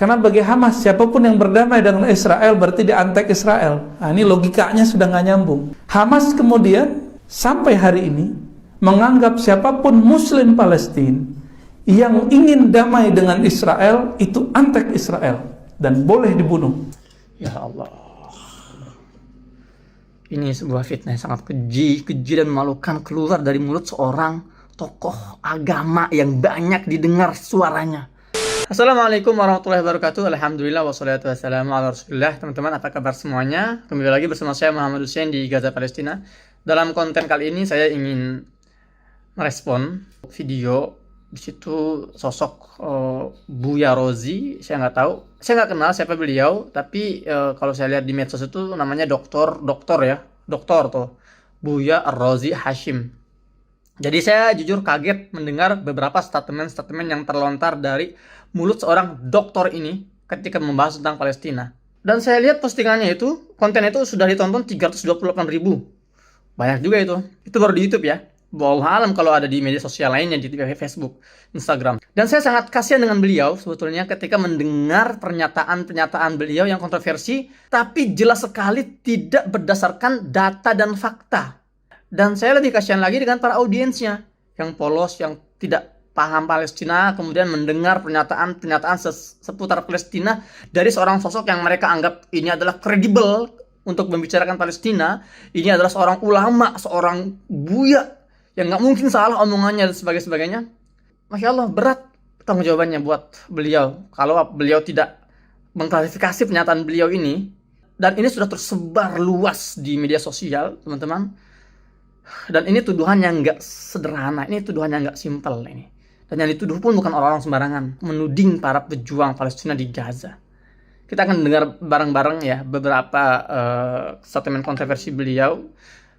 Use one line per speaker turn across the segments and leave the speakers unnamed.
Karena bagi Hamas, siapapun yang berdamai dengan Israel berarti diantek Israel. Nah, ini logikanya sudah nggak nyambung. Hamas kemudian sampai hari ini menganggap siapapun Muslim Palestina yang ingin damai dengan Israel itu antek Israel dan boleh dibunuh.
Ya Allah. Ini sebuah fitnah yang sangat keji dan memalukan keluar dari mulut seorang tokoh agama yang banyak didengar suaranya. Assalamualaikum warahmatullahi wabarakatuh. Alhamdulillah wassalatu wassalamu ala rasulillah. Teman-teman, apa kabar semuanya? Kembali lagi bersama saya Muhammad Hussein di Gaza, Palestina. Dalam konten kali ini saya ingin merespon video di situ sosok Buya Rozi. Saya nggak kenal siapa beliau, tapi kalau saya lihat di medsos itu namanya doktor tuh Buya Rozi Hashim. Jadi saya jujur kaget mendengar beberapa statement yang terlontar dari mulut seorang dokter ini ketika membahas tentang Palestina. Dan saya lihat postingannya itu, konten itu sudah ditonton 328.000. Banyak juga itu. Itu baru di YouTube ya. Wallahu alam kalau ada di media sosial lainnya, di Facebook, Instagram. Dan saya sangat kasihan dengan beliau sebetulnya ketika mendengar pernyataan beliau yang kontroversi, tapi jelas sekali tidak berdasarkan data dan fakta. Dan saya lebih kasihan lagi dengan para audiensnya yang polos, yang tidak paham Palestina, kemudian mendengar pernyataan seputar Palestina dari seorang sosok yang mereka anggap ini adalah kredibel untuk membicarakan Palestina. Ini adalah seorang ulama, seorang buya yang nggak mungkin salah omongannya dan sebagainya. Masya Allah, berat tanggung jawabannya buat beliau kalau beliau tidak mengklarifikasi pernyataan beliau ini. Dan ini sudah tersebar luas di media sosial, teman-teman. Dan ini tuduhan yang nggak sederhana, ini tuduhan yang nggak simpel ini. Dan yang dituduh pun bukan orang-orang sembarangan, menuding para pejuang Palestina di Gaza. Kita akan dengar bareng-bareng ya beberapa statement kontroversi beliau.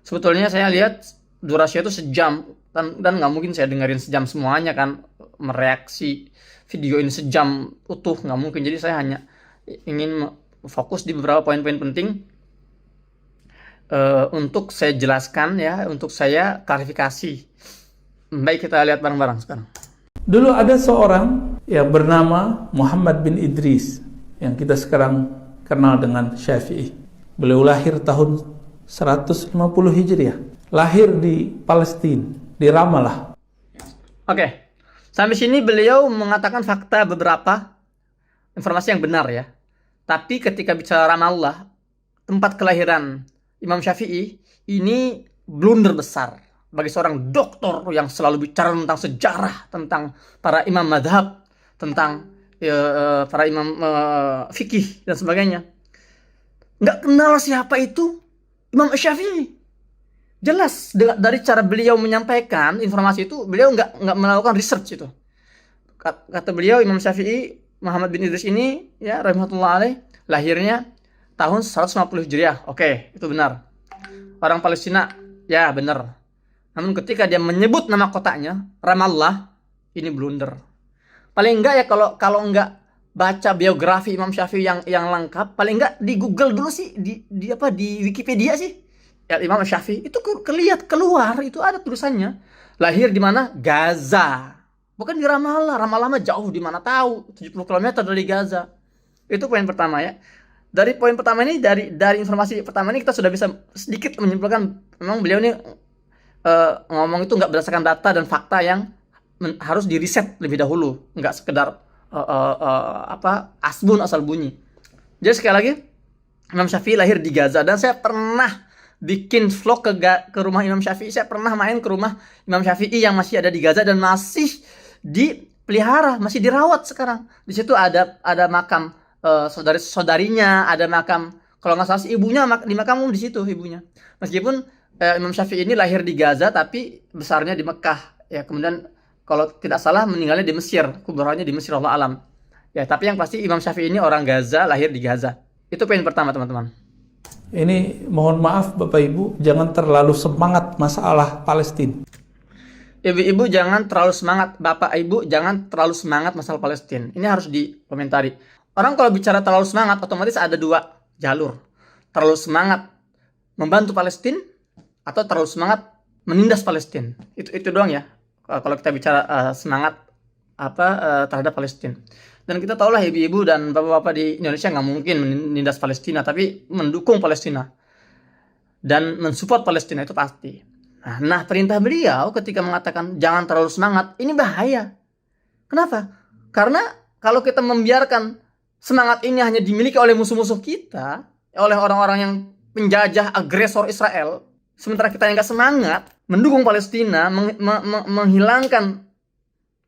Sebetulnya saya lihat durasinya itu sejam, dan nggak mungkin saya dengerin sejam semuanya kan, mereaksi video ini sejam utuh, nggak mungkin. Jadi saya hanya ingin fokus di beberapa poin-poin penting untuk saya jelaskan ya, untuk saya klarifikasi. Baik, kita lihat bareng-bareng sekarang.
Dulu ada seorang yang bernama Muhammad bin Idris yang kita sekarang kenal dengan Syafi'i. Beliau lahir tahun 150 Hijriah. Lahir di Palestina, di Ramallah.
Oke. Sampai sini beliau mengatakan fakta beberapa informasi yang benar ya. Tapi ketika bicara Ramallah, tempat kelahiran Imam Syafi'i, ini blunder besar bagi seorang doktor yang selalu bicara tentang sejarah, tentang para imam madhab, tentang para imam fikih dan sebagainya. Nggak kenal siapa itu Imam Syafi'i. Jelas dari cara beliau menyampaikan informasi itu, beliau nggak melakukan research itu. Kata beliau, Imam Syafi'i Muhammad bin Idris ini ya rahmatullah alaih, lahirnya tahun 150 Hijriah. Oke, itu benar. Orang Palestina, ya benar. Namun ketika dia menyebut nama kotanya, Ramallah, ini blunder. Paling enggak ya kalau enggak baca biografi Imam Syafi'i yang lengkap, paling enggak di Google dulu sih, di Wikipedia sih. Ya, Imam Syafi'i itu keluar itu ada tulisannya. Lahir di mana? Gaza. Bukan di Ramallah. Ramallah mah jauh, di mana tahu, 70 km dari Gaza. Itu poin pertama ya. Dari poin pertama ini, dari informasi pertama ini kita sudah bisa sedikit menyimpulkan memang beliau ini ngomong itu nggak berdasarkan data dan fakta yang harus diriset lebih dahulu, nggak sekedar asbun asal bunyi. Jadi sekali lagi, Imam Syafi'i lahir di Gaza, dan saya pernah bikin vlog ke rumah Imam Syafi'i. Saya pernah main ke rumah Imam Syafi'i yang masih ada di Gaza dan masih dipelihara, masih dirawat sekarang. Di situ ada makam saudarinya, ada makam, kalau nggak salah si ibunya di makam di situ ibunya. Meskipun Imam Syafi'i ini lahir di Gaza tapi besarnya di Mekah ya, kemudian kalau tidak salah meninggalnya di Mesir, kuburannya di Mesir, Allah alam ya. Tapi yang pasti Imam Syafi'i ini orang Gaza, lahir di Gaza. Itu poin pertama, teman-teman.
Ini mohon maaf Bapak Ibu, jangan terlalu semangat masalah Palestina.
Ibu-ibu jangan terlalu semangat, Bapak Ibu jangan terlalu semangat masalah Palestina. Ini harus dikomentari. Orang kalau bicara terlalu semangat, otomatis ada dua jalur. Terlalu semangat membantu Palestina atau terlalu semangat menindas Palestina. Itu doang ya. Kalau kita bicara semangat terhadap Palestina. Dan kita tahulah ibu-ibu dan bapak-bapak di Indonesia nggak mungkin menindas Palestina, tapi mendukung Palestina dan mensupport Palestina itu pasti. Nah, perintah beliau ketika mengatakan jangan terlalu semangat, ini bahaya. Kenapa? Karena kalau kita membiarkan semangat ini hanya dimiliki oleh musuh-musuh kita, oleh orang-orang yang penjajah, agresor Israel, sementara kita yang nggak semangat mendukung Palestina, menghilangkan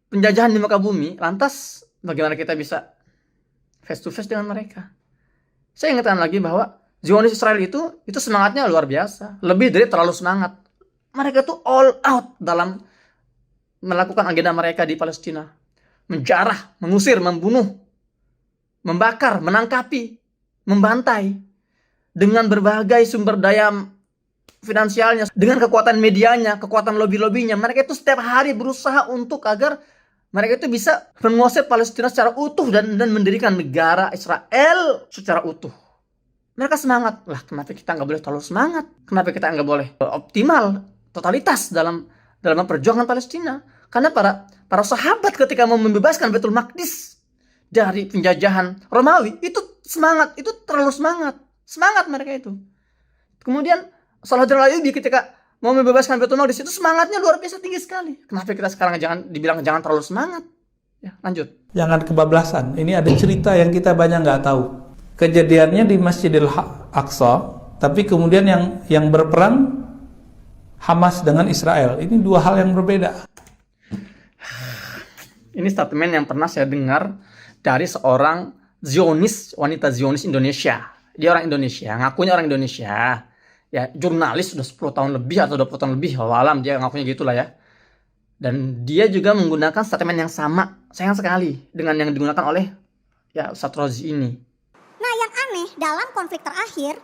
penjajahan di muka bumi, lantas bagaimana kita bisa face to face dengan mereka? Saya ingatkan lagi bahwa Zionis Israel itu semangatnya luar biasa, lebih dari terlalu semangat. Mereka tuh all out dalam melakukan agenda mereka di Palestina, menjarah, mengusir, membunuh, membakar, menangkapi, membantai dengan berbagai sumber daya finansialnya, dengan kekuatan medianya, kekuatan lobby-lobbynya. Mereka itu setiap hari berusaha untuk agar mereka itu bisa menguasai Palestina secara utuh dan mendirikan negara Israel secara utuh. Mereka semangat. Lah, kenapa kita nggak boleh terlalu semangat? Kenapa kita nggak boleh optimal, totalitas dalam perjuangan Palestina? Karena para sahabat ketika mau membebaskan Baitul Maqdis dari penjajahan Romawi, itu semangat, itu terlalu semangat. Semangat mereka itu. Kemudian Salahuddin Ayyubi ketika mau membebaskan Baitul Maqdis itu semangatnya luar biasa tinggi sekali. Kenapa kita sekarang dibilang jangan terlalu semangat? Ya, lanjut.
Jangan kebablasan. Ini ada cerita yang kita banyak nggak tahu. Kejadiannya di Masjidil Aqsa, tapi kemudian yang berperang Hamas dengan Israel. Ini dua hal yang berbeda.
Ini statement yang pernah saya dengar dari seorang Zionis, wanita Zionis Indonesia. Dia orang Indonesia, ngakunya orang Indonesia. Ya, jurnalis sudah 10 tahun lebih atau 20 tahun lebih, wallahualam dia ngakunya gitulah ya. Dan dia juga menggunakan statement yang sama, sayang sekali, dengan yang digunakan oleh ya Ustadz Rozi ini.
Nah, yang aneh dalam konflik terakhir,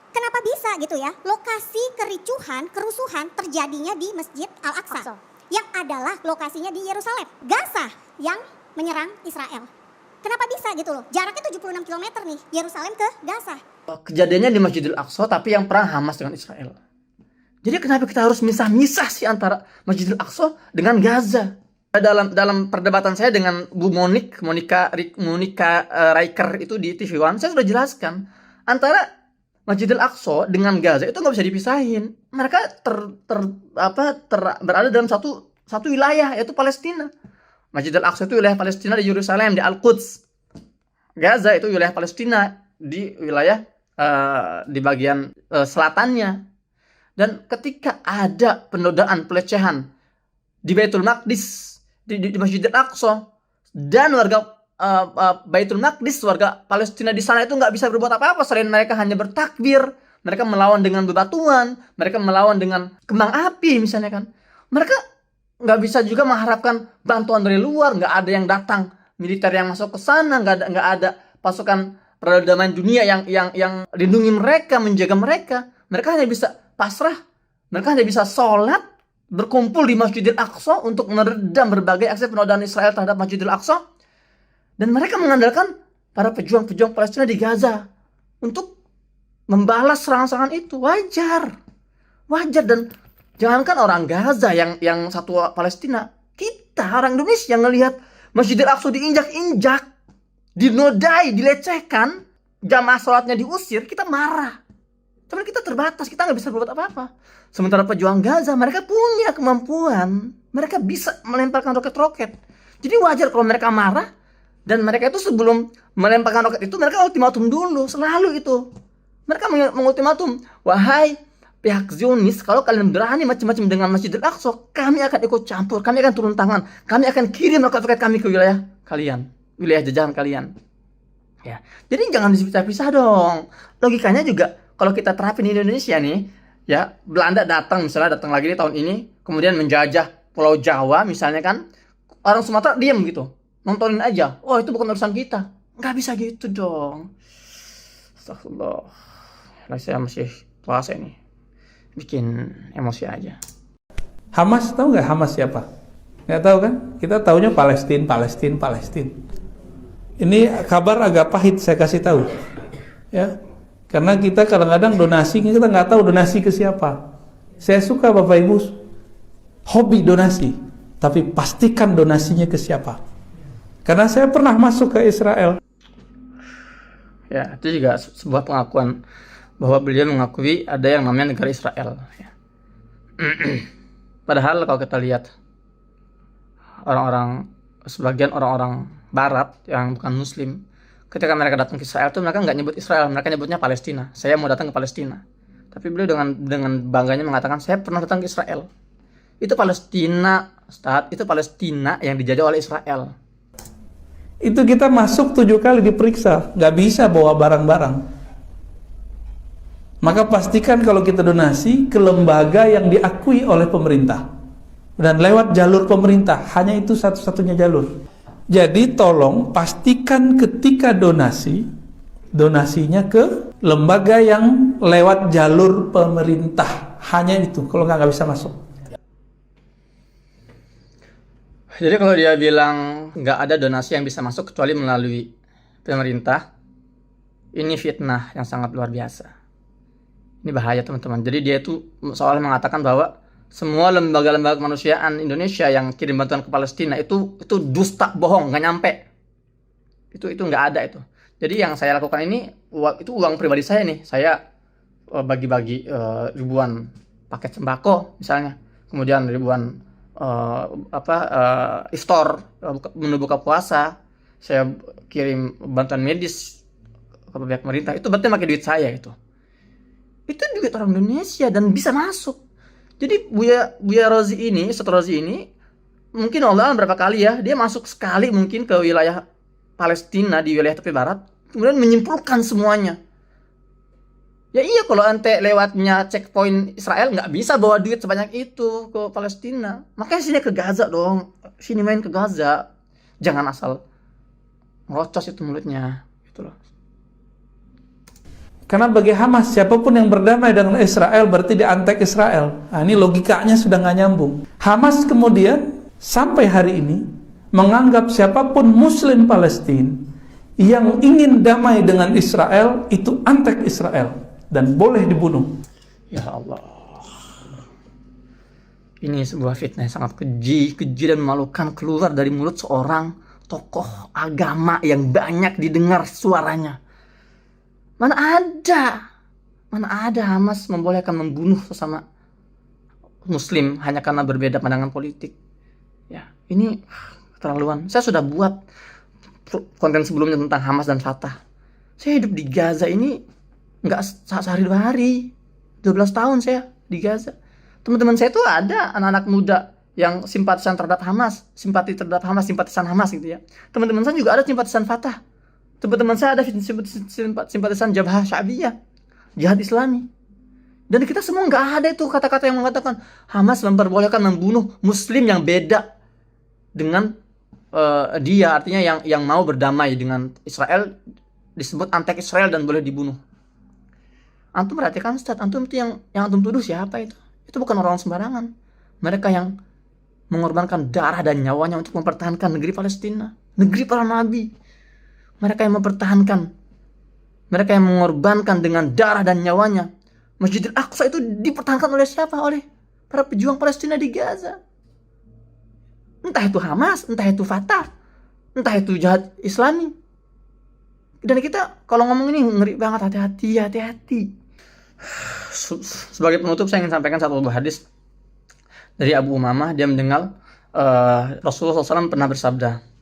kenapa bisa gitu ya, lokasi kericuhan, kerusuhan terjadinya di Masjid Al-Aqsa, yang adalah lokasinya di Yerusalem, Gaza yang menyerang Israel. Kenapa bisa gitu loh? Jaraknya 76 km nih, Yerusalem ke Gaza.
Kejadiannya di Masjidil Aqsa, tapi yang perang Hamas dengan Israel. Jadi kenapa kita harus misah-misah sih antara Masjidil Aqsa dengan Gaza? Dalam perdebatan saya dengan Bu Monika Riker itu di TV One, saya sudah jelaskan antara Masjidil Aqsa dengan Gaza itu nggak bisa dipisahin. Mereka berada dalam satu wilayah, yaitu Palestina. Masjidil Aqsa itu wilayah Palestina di Yerusalem, di Al-Quds. Gaza itu wilayah Palestina di wilayah di bagian selatannya. Dan ketika ada penodaan, pelecehan di Baitul Maqdis, di Masjidil Aqsa, dan warga Baitul Maqdis, warga Palestina di sana itu nggak bisa berbuat apa-apa selain mereka hanya bertakbir, mereka melawan dengan bebatuan, mereka melawan dengan kembang api misalnya kan. Mereka nggak bisa juga mengharapkan bantuan dari luar, nggak ada yang datang militer yang masuk ke sana, nggak ada pasukan perdamaian dunia yang lindungi mereka, menjaga mereka. Mereka hanya bisa pasrah, mereka hanya bisa sholat, berkumpul di Masjidil Aqsa untuk meredam berbagai aksi penodaan Israel terhadap Masjidil Aqsa. Dan mereka mengandalkan para pejuang-pejuang Palestina di Gaza untuk membalas serangan-serangan itu. Wajar. Dan jangankan orang Gaza yang satu Palestina, kita orang Indonesia yang ngelihat Masjidil Aqsa diinjak-injak, dinodai, dilecehkan, jamaah sholatnya diusir, kita marah. Tapi kita terbatas, kita nggak bisa berbuat apa-apa. Sementara pejuang Gaza, mereka punya kemampuan, mereka bisa melemparkan roket-roket. Jadi wajar kalau mereka marah, dan mereka itu sebelum melemparkan roket itu, mereka ultimatum dulu, selalu itu. Mereka mengultimatum, wahai pihak Zionis, kalau kalian berani macam-macam dengan Masjidil Aqsa, kami akan ikut campur, kami akan turun tangan, kami akan kirim roket-roket kami ke wilayah kalian, wilayah jajahan kalian. Ya, jadi jangan dipisah-pisah dong. Logikanya juga kalau kita terapin di Indonesia nih, ya Belanda datang lagi di tahun ini, kemudian menjajah Pulau Jawa misalnya kan, orang Sumatera diam gitu, nontonin aja. Oh, itu bukan urusan kita. Nggak bisa gitu dong. Astagfirullah. Saya masih puasa ini. Bikin emosi aja.
Hamas, tahu nggak Hamas siapa? Nggak tahu kan? Kita taunya Palestina. Ini kabar agak pahit saya kasih tahu. Ya, karena kita kadang-kadang donasi, kita nggak tahu donasi ke siapa. Saya suka Bapak Ibu hobi donasi, tapi pastikan donasinya ke siapa. Karena saya pernah masuk ke Israel.
Ya, itu juga sebuah pengakuan bahwa beliau mengakui ada yang namanya negara Israel. Ya. Padahal kalau kita lihat sebagian orang-orang Barat yang bukan Muslim, ketika mereka datang ke Israel itu mereka nggak nyebut Israel, mereka nyebutnya Palestina. Saya mau datang ke Palestina. Tapi beliau dengan bangganya mengatakan saya pernah datang ke Israel. Itu Palestina, Ustaz, itu Palestina yang dijajah oleh Israel.
Itu kita masuk 7 kali diperiksa, nggak bisa bawa barang-barang. Maka pastikan kalau kita donasi ke lembaga yang diakui oleh pemerintah dan lewat jalur pemerintah, hanya itu satu-satunya jalur. Jadi tolong pastikan ketika donasinya ke lembaga yang lewat jalur pemerintah, hanya itu. Kalau nggak bisa masuk.
Jadi kalau dia bilang nggak ada donasi yang bisa masuk kecuali melalui pemerintah, ini fitnah yang sangat luar biasa. Ini bahaya teman-teman. Jadi dia itu seolah mengatakan bahwa semua lembaga-lembaga kemanusiaan Indonesia yang kirim bantuan ke Palestina itu dusta, bohong, nggak nyampe. Itu nggak ada itu. Jadi yang saya lakukan ini itu uang pribadi saya nih. Saya bagi-bagi ribuan paket sembako misalnya, kemudian ribuan iftar menu buka puasa, saya kirim bantuan medis ke pihak pemerintah. Itu berarti pakai duit saya itu duit orang Indonesia dan bisa masuk. Jadi Buya Rozi ini, Ustaz Rozi ini mungkin Allah berapa kali ya dia masuk sekali mungkin ke wilayah Palestina di wilayah tepi barat, kemudian menyimpulkan semuanya. Ya iya, kalau ente lewatnya checkpoint Israel nggak bisa bawa duit sebanyak itu ke Palestina. Makanya sini ke Gaza dong. Sini main ke Gaza. Jangan asal ngerocos itu mulutnya. Gitu loh.
Karena bagi Hamas, siapapun yang berdamai dengan Israel berarti diantek Israel. Nah, ini logikanya sudah nggak nyambung. Hamas kemudian sampai hari ini menganggap siapapun Muslim Palestina yang ingin damai dengan Israel itu antek Israel dan boleh dibunuh.
Ya Allah. Ini sebuah fitnah yang sangat keji dan memalukan keluar dari mulut seorang tokoh agama yang banyak didengar suaranya. Mana ada Hamas membolehkan membunuh sesama Muslim hanya karena berbeda pandangan politik. Ya, ini keterlaluan. Saya sudah buat konten sebelumnya tentang Hamas dan Fatah. Saya hidup di Gaza ini nggak sehari 2 hari, 12 tahun saya di Gaza. Teman-teman saya tuh ada anak-anak muda yang simpatisan Hamas gitu ya. Teman-teman saya juga ada simpatisan Fatah. Teman-teman saya ada simpatisan Jabhah Sya'biyah, Jihad Islami. Dan kita semua nggak ada itu kata-kata yang mengatakan Hamas memperbolehkan membunuh Muslim yang beda dengan dia, artinya yang mau berdamai dengan Israel disebut antek Israel dan boleh dibunuh. Antum perhatikan Ustaz, antum itu yang antum tuduh siapa itu? Itu bukan orang sembarangan. Mereka yang mengorbankan darah dan nyawanya untuk mempertahankan negeri Palestina, negeri para nabi. Mereka yang mempertahankan, mereka yang mengorbankan dengan darah dan nyawanya. Masjidil Aqsa itu dipertahankan oleh siapa? Oleh para pejuang Palestina di Gaza. Entah itu Hamas, entah itu Fatah, entah itu Jihad Islami. Dan kita kalau ngomong ini ngeri banget, hati-hati. Sebagai penutup saya ingin sampaikan satu hadis dari Abu Umamah. Dia mendengar Rasulullah SAW pernah bersabda,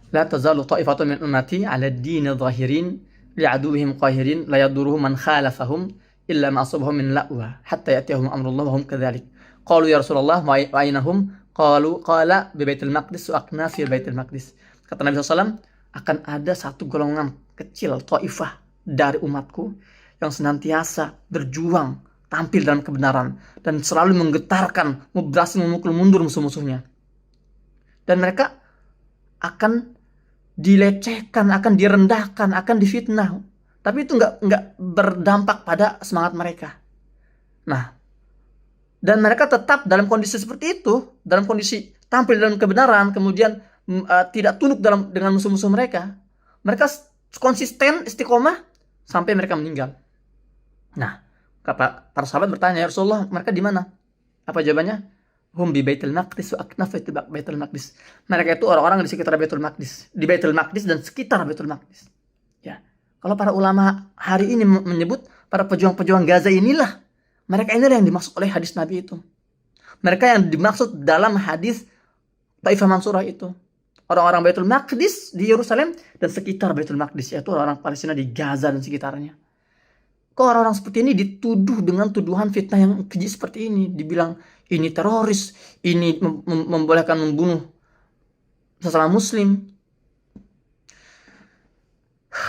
La tazalu ta'ifatun min ummati 'ala ad-din zahirin li'aduwwihim qahirin la yadurruhum man khalafahum illa ma asabahum min la'wa hatta ya'tiyahum amrullah wa hum kadzalik. Qalu ya Rasulullah wa aynahum? Qala bi Baitul Maqdis wa aqna fi Baitul Maqdis. Kata Nabi SAW, akan ada satu golongan kecil taifah dari umatku yang senantiasa berjuang tampil dalam kebenaran dan selalu menggetarkan, berhasil memukul mundur musuh-musuhnya. Dan mereka akan dilecehkan, akan direndahkan, akan difitnah. Tapi itu nggak berdampak pada semangat mereka. Nah, dan mereka tetap dalam kondisi seperti itu, dalam kondisi tampil dalam kebenaran, kemudian tidak tunduk dengan musuh-musuh mereka. Mereka konsisten, istiqomah sampai mereka meninggal. Nah, para sahabat bertanya, ya Rasulullah, mereka di mana? Apa jawabannya? Hum bi Baitul Maqdis wa aknaf Baitul Maqdis. Mereka itu orang-orang di sekitar Baitul Maqdis, di Baitul Maqdis dan sekitar Baitul Maqdis. Ya. Kalau para ulama hari ini menyebut para pejuang-pejuang Gaza inilah, mereka inilah yang dimaksud oleh hadis Nabi itu. Mereka yang dimaksud dalam hadis Taifah Mansurah itu. Orang-orang Baitul Maqdis di Yerusalem dan sekitar Baitul Maqdis, yaitu orang-orang Palestina di Gaza dan sekitarnya. Kok orang-orang seperti ini dituduh dengan tuduhan fitnah yang keji seperti ini? Dibilang ini teroris, ini membolehkan membunuh sesama muslim.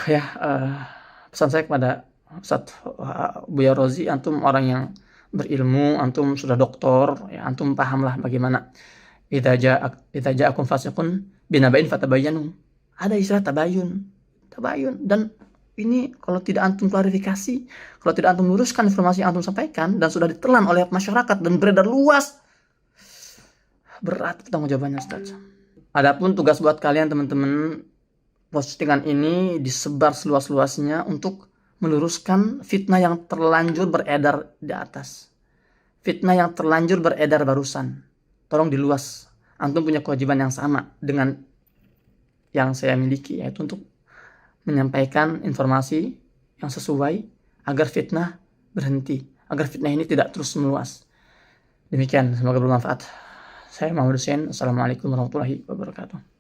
Ya, pesan saya kepada Ustaz Buya Rozi, antum orang yang berilmu, antum sudah doktor, ya, antum pahamlah bagaimana idza ja'akum fasiqun binaba'in fatabayyanu. Ada istilah tabayun, dan ini kalau tidak antum klarifikasi, kalau tidak antum luruskan informasi yang antum sampaikan dan sudah ditelan oleh masyarakat dan beredar luas, berat pertanggungjawabannya, Ustaz. Adapun tugas buat kalian teman-teman, postingan ini disebar seluas-luasnya untuk meluruskan fitnah yang terlanjur beredar di atas. Fitnah yang terlanjur beredar barusan. Tolong diluas. Antum punya kewajiban yang sama dengan yang saya miliki, yaitu untuk menyampaikan informasi yang sesuai agar fitnah berhenti, agar fitnah ini tidak terus meluas. Demikian, semoga bermanfaat. Saya Muhammad Hussein. Assalamualaikum warahmatullahi wabarakatuh.